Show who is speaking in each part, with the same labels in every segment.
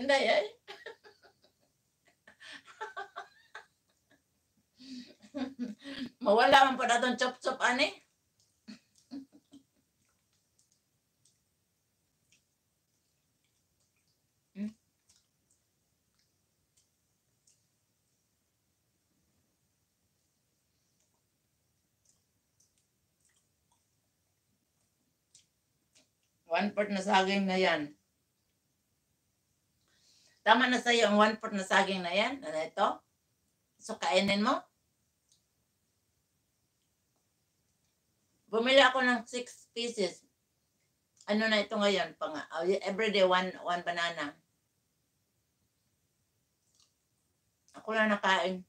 Speaker 1: Inday ay. Mawala man po na itong chop-chop, ani. One-fourth na saging na yan. Tama na sa'yo ang one-fourth na saging na yan. Ano ito? So, kainin mo. Bumili ako ng 6 pieces. Ano na ito ngayon? Everyday, one banana. Ako na nakain.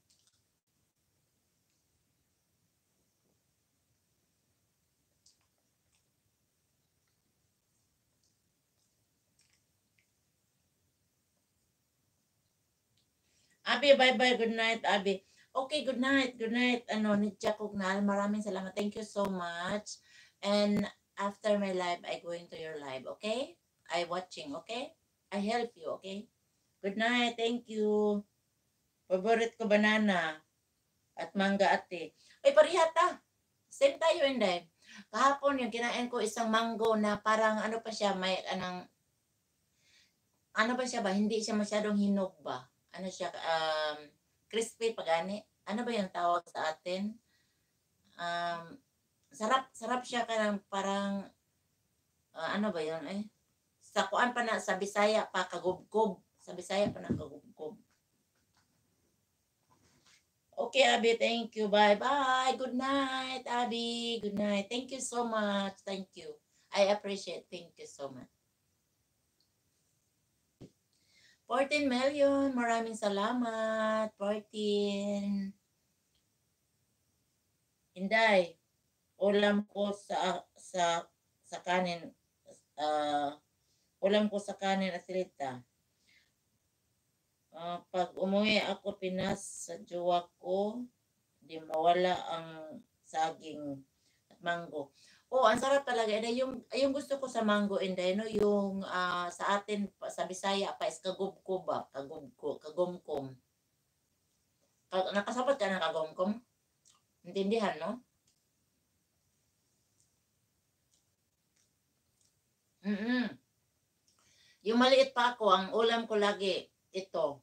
Speaker 1: Abi, bye-bye. Good night, Abi. Okay, good night. Good night. Nidja Kugnal. Maraming salamat. Thank you so much. And after my live, I go into your live, okay? I watching, okay? I help you, okay? Good night. Thank you. Favorite ko banana at mangga ate. Ay, parihata. Same tayo, hindi. Kahapon yung kinain ko isang mango na parang ano pa siya, may ano ba siya ba? Hindi siya masyadong hinog ba? Ano siya, crispy pagani. Ano ba yung tawag sa atin? Sarap siya parang, ano ba yun eh? Sa kuan pa na, sa Bisaya pa, kagubgob. Sa Bisaya pa na kagubgob. Okay, Abby, thank you. Bye-bye. Good night, Abby. Good night. Thank you so much. Thank you. I appreciate. Thank you so much. 14 million. Maraming salamat. 14. Inday, ulam ko sa kanin. Ulam ko sa kanin at silita. Pag umuwi ako Pinas sa jowa ko, di mawala ang saging at mango. Oh, ang sarap talaga. Yung gusto ko sa mango, Inday, no? Yung sa atin, sa Bisaya pa, is kagubkob ba? Kagumkom. Nakasapat ka ng kagumkom? Intindihan, no? Yung maliit pa ako, ang ulam ko lagi, ito,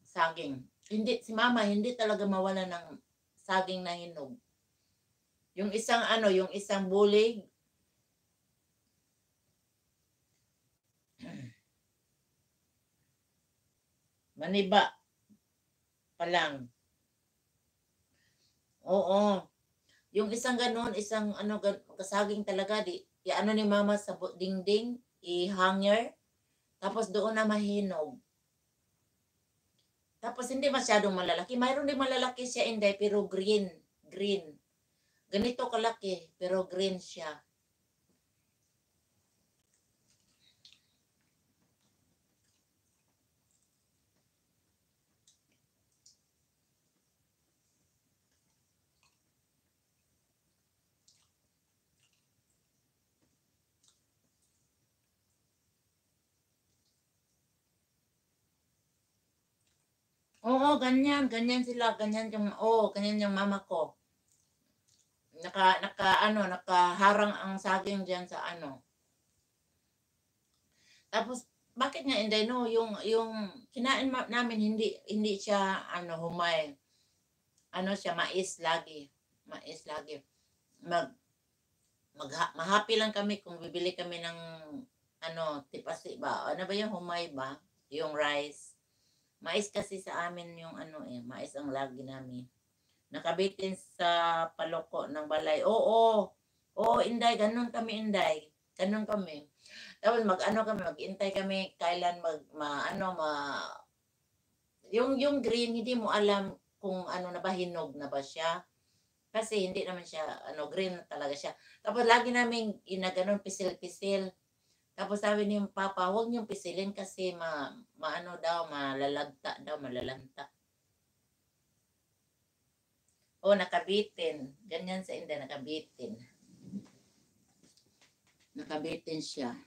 Speaker 1: saging. Hindi, si mama, hindi talaga mawala ng saging na hinog. Yung isang bulig, maniba pa lang. Oo. Yung isang ganun, isang kasaging talaga, ano ni mama sa dingding, i-hanger, tapos doon na mahinog. Tapos hindi masyadong malalaki. Mayroon din malalaki siya, Inday, pero green. Ganito kalaki, pero green siya. Oo, ganyan sila, ganyan yung mama ko. Nakaharang ang saging diyan sa ano. Tapos bakit nga Inday, no, yung kinain namin hindi siya humay. Siya mais lagi. Mahappy lang kami kung bibili kami ng tipasi ba? Ano ba yung humay ba? Yung rice. Mais kasi sa amin yung mais ang lagi namin. Nakabitin sa paloko ng balay. Oo, Inday, ganun kami, Inday. Ganun kami. Tapos mag-intay kami kailan yung green, hindi mo alam kung na ba, hinog na ba siya. Kasi hindi naman siya, green talaga siya. Tapos lagi namin inaganon, pisil-pisil. Tapos sabi ni Papa, huwag niyong pisilin kasi malalagta daw, malalanta. Nakabitin. Ganyan sa India, nakabitin. Nakabitin siya.